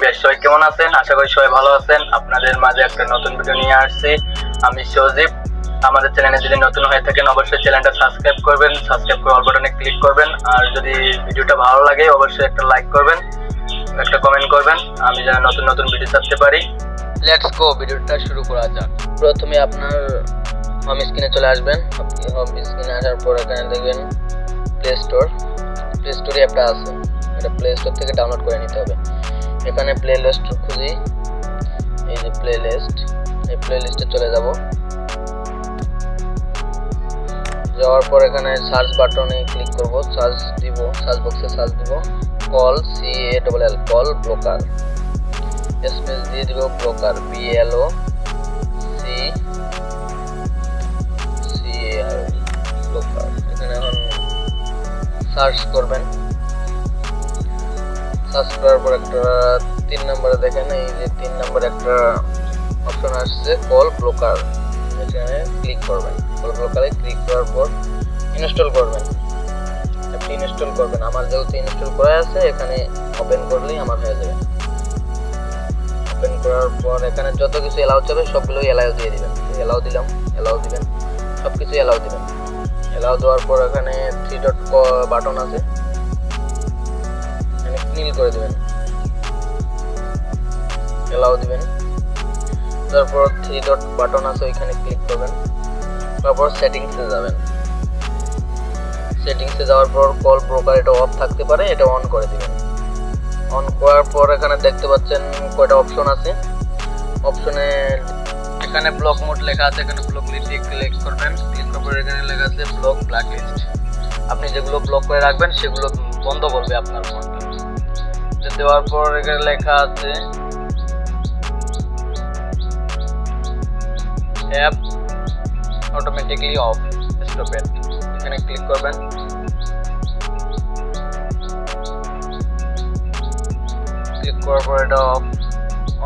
Guys, সবাই কেমন আছেন? আশা করি সবাই ভালো আছেন। আপনাদের মাঝে একটা নতুন ভিডিও নিয়ে আসছি। আমি সজীব। আমাদের চ্যানেলে যদি নতুন হয়ে থাকেন অবশ্যই চ্যানেলটা সাবস্ক্রাইব করবেন, সাবস্ক্রাইব করে অল বাটনে ক্লিক করবেন। আর যদি ভিডিওটা ভালো লাগে অবশ্যই একটা লাইক করবেন, একটা কমেন্ট করবেন, আমি যেন নতুন নতুন ভিডিও ছাড়তে পারি। লেটস গো, ভিডিওটা শুরু করা যাক। প্রথমে আপনার হোম স্ক্রিনে চলে আসবেন। আপনি হোম স্ক্রিনে আসার পর এখানে দেখবেন প্লে স্টোরে অ্যাপটা আছে, এটা প্লে স্টোর থেকে ডাউনলোড করে নিতে হবে। এখানে প্লে লিস্ট খুঁজি, এই যে প্লে লিস্ট, এই প্লে লিস্টে চলে যাব। যাওয়ার পর এখানে সার্চ বাটনে ক্লিক করব, সার্চ দিব, সার্চ বক্সে সার্চ দিব call, CALL, call blocker. Space দিয়ে দিব ব্লকার, BLOCCAR ব্লকার। এখানে এখন সার্চ করবেন। সার্চ করার পর একটা 3 নম্বরে দেখেন, এই যে 3 নম্বরে একটা অপশন আসছে কল ব্লকার, এখানে ক্লিক করবেন। কল ব্লকারে ক্লিক করার পর ইনস্টল করবেন, আপনি ইনস্টল করবেন। আমার যেহেতু ইনস্টল করা আছে, এখানে ওপেন করলেই আমার হয়ে যাবে। ওপেন করার পর এখানে যত কিছু এলাও যাবে সবগুলোই এলাও দিয়ে দিবেন। এলাও দিলাম, এলাও দিবেন, সব কিছু এলাও দিবেন। এলাও দেওয়ার পর এখানে 3 ডট বাটন আছে, এখানে ক্লিক করে দিবেন, এলাও দিবেন। তারপর 3 ডট বাটন আছে, এখানে ক্লিক করবেন। তারপর সেটিংসে যাবেন। সেটিংসে যাওয়ার পর কল ব্লকার এটা অফ থাকতে পারে, এটা অন করে দিবেন। অন করার পর এখানে দেখতে পাচ্ছেন কয়টা অপশন আছে। অপশনে এখানে ব্লক মোড লেখা আছে, এখানে ব্লক লিস্টে ক্লিক করবেন। ক্লিক করার পর এখানে লেখা আছে ব্লক ব্ল্যাক লিস্ট। আপনি যেগুলো ব্লক করে রাখবেন সেগুলো বন্ধ করবে আপনার ফোনটা। দেওয়ার পর এখানে লেখা আছে app automatically of stop it, এখানে ক্লিক করবেন। ক্লিক করার পর এটা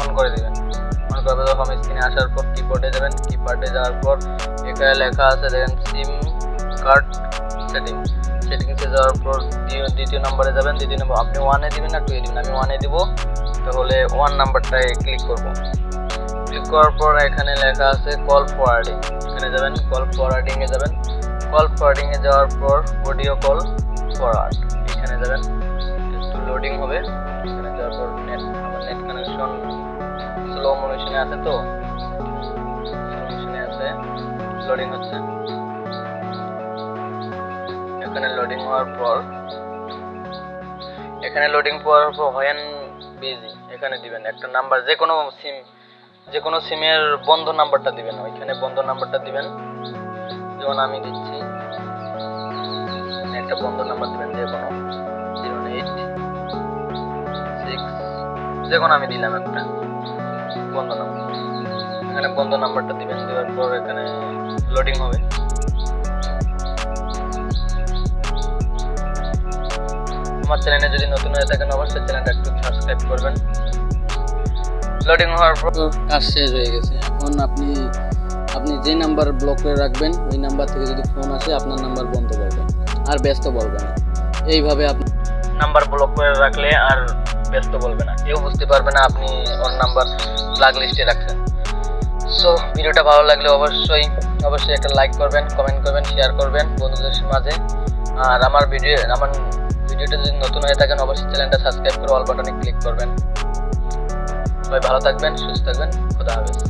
অন করে দিবেন। অন করার পর হোম স্ক্রিনে আসার পর কিবোর্ডে যাবেন। কিবোর্ডে যাওয়ার পর এখানে লেখা আছে দেখেন সিম কার্ড সেটিংস। সেটিংসে যাওয়ার পর দ্বিতীয় নম্বরে যাবেন। দ্বিতীয় নম্বর আপনি 1-এ দিবেন না 2-এ দিবেন? আমি 1-এ দিব, তাহলে 1 নাম্বারটায় ক্লিক করব। ক্লিক করার পর এখানে লেখা আছে কল ফরওয়ার্ডিং, এখানে যাবেন, কল ফরওয়ার্ডিংয়ে যাবেন। কল ফরওয়ার্ডিংয়ে যাওয়ার পর অডিও কল ফরওয়ার্ড, এখানে যাবেন। একটু লোডিং হবে। এখানে যাওয়ার পর আমার নেট কানেকশন স্লো মোশনে আছে, তো স্লো মোশনে আছে, লোডিং হচ্ছে। এখানে লোডিং হওয়ার পর হোয়েন বিজি এখানে দিবেন একটা নাম্বার, যে কোনো সিমের বন্ধ নাম্বারটা দিবেন, ওইখানে বন্ধ নাম্বারটা দিবেন। যেমন আমি দিচ্ছি একটা বন্ধ নাম্বার দিবেন, যে কোনো 086, যে কোনো আমি দিলাম একটা বন্ধ নাম্বার। এখানে বন্ধ নাম্বারটা দিবেন। দেওয়ার পর এখানে লোডিং হবে। আমার চ্যানেলে যদি নতুন হয়ে থাকেন অবশ্যই চ্যানেলটা একটু সাবস্ক্রাইব করবেন। লোডিং হওয়ার পর কাজ শেষ হয়ে গেছে। এখন আপনি যে নাম্বার ব্লক করে রাখবেন ওই নাম্বার থেকে যদি ফোন আসে আপনার নাম্বার বন্ধ করবেন, আর ব্যস্ত বলবে না। এইভাবে আপনি নাম্বার ব্লক করে রাখলে আর ব্যস্ত বলবে না, কেউ বুঝতে পারবে না আপনি ওর নাম্বার ব্ল্যাক লিস্টে রাখছেন। সো ভিডিওটা ভালো লাগলে অবশ্যই একটা লাইক করবেন, কমেন্ট করবেন, শেয়ার করবেন বন্ধুদের মাঝে। আর আমার ভিডিওটা যদি নতুন হয়ে থাকেন অবশ্যই চ্যানেলটা সাবস্ক্রাইব করে অল বাটনে ক্লিক করবেন। সবাই ভালো থাকবেন, সুস্থ থাকবেন, খোদা হাফেজ।